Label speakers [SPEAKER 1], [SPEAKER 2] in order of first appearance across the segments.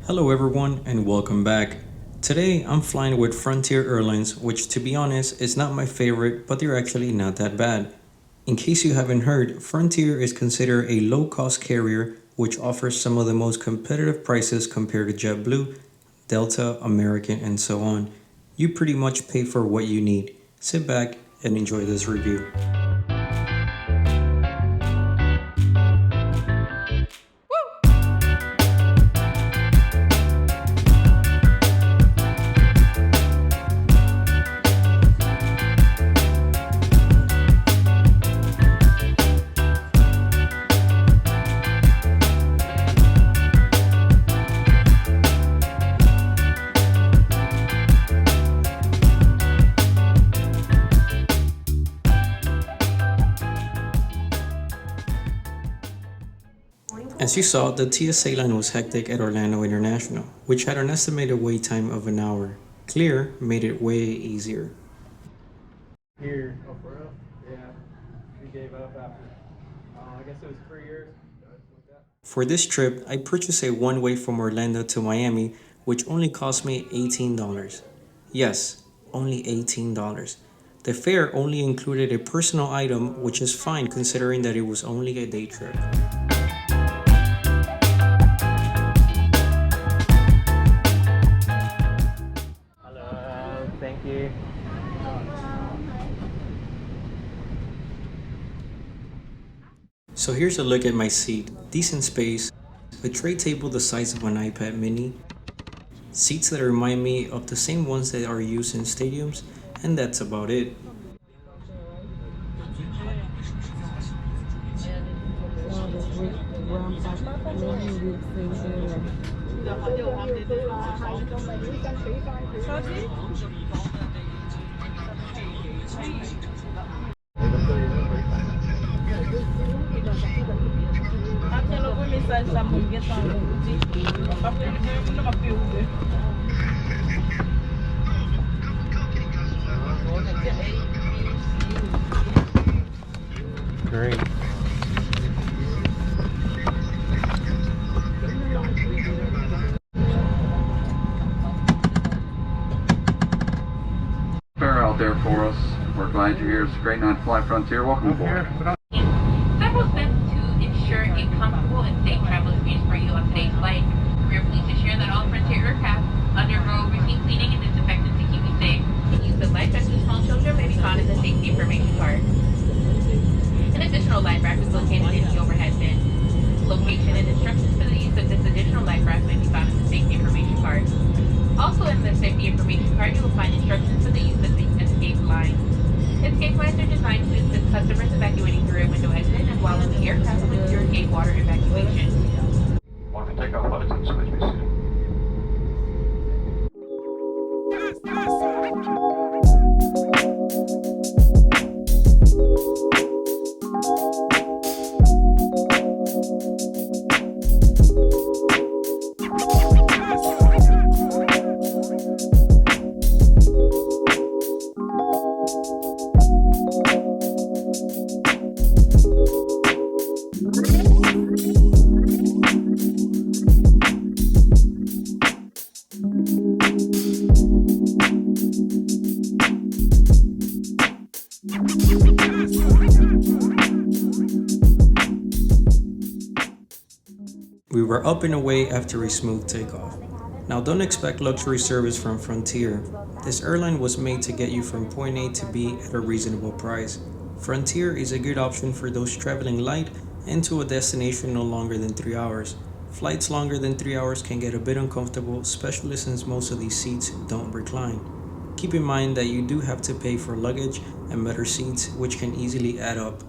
[SPEAKER 1] Hello everyone and welcome back. Today I'm flying with Frontier Airlines, which to be honest is not my favorite, but they're actually not that bad. In case you haven't heard, Frontier is considered a low-cost carrier which offers some of the most competitive prices compared to JetBlue, Delta, American, and so on. You pretty much pay for what you need. Sit back and enjoy this review. As you saw, the TSA line was hectic at Orlando International, which had an estimated wait time of an hour. Clear made it way easier.
[SPEAKER 2] Here. Oh, for real? Yeah. We gave up after, I guess it was 3 years.
[SPEAKER 1] For this trip, I purchased a one-way from Orlando to Miami, which only cost me $18. Yes, only $18. The fare only included a personal item, which is fine considering that it was only a day trip.
[SPEAKER 2] Thank you.
[SPEAKER 1] So here's a look at my seat. Decent space, a tray table the size of an iPad mini, seats that remind me of the same ones that are used in stadiums, and that's about it.
[SPEAKER 2] Great.
[SPEAKER 3] Fare out there for us. We're glad you're here. It's a great night to fly Frontier. Welcome aboard.
[SPEAKER 4] Several steps to ensure a comfortable and safe travel experience for you on today's flight. We are pleased to share that all Frontier aircraft undergo routine cleaning and disinfecting to keep you safe. The use of life vest for small children may be found in the safety information card. An additional life raft is located in the overhead bin. Location and instructions for the use of this additional life raft may be found in the safety information card. Also in the safety information card, you will find instructions for the use of the escape line. Escape lines are designed to assist customers evacuating through a window exit and while in the aircraft with your gate water evacuation.
[SPEAKER 3] Want to take off buttons, please be seated.
[SPEAKER 1] We were up and away after a smooth takeoff. Now don't expect luxury service from Frontier. This airline was made to get you from point A to B at a reasonable price. Frontier is a good option for those traveling light and to a destination no longer than 3 hours. Flights longer than 3 hours can get a bit uncomfortable, especially since most of these seats don't recline. Keep in mind that you do have to pay for luggage and better seats, which can easily add up.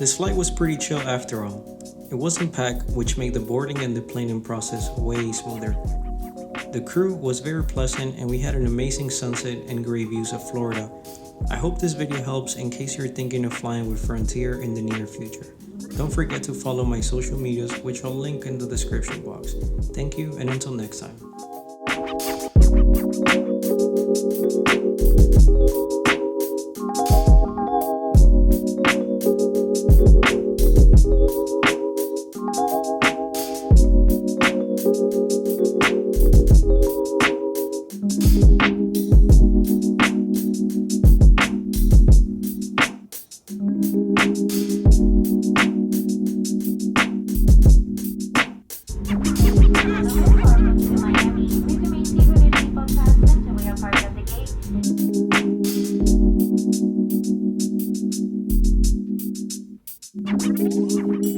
[SPEAKER 1] This flight was pretty chill after all. It wasn't packed, which made the boarding and deplaning process way smoother. The crew was very pleasant and we had an amazing sunset and great views of Florida. I hope this video helps in case you're thinking of flying with Frontier in the near future. Don't forget to follow my social medias, which I'll link in the description box. Thank you, and until next time.
[SPEAKER 5] Thank you.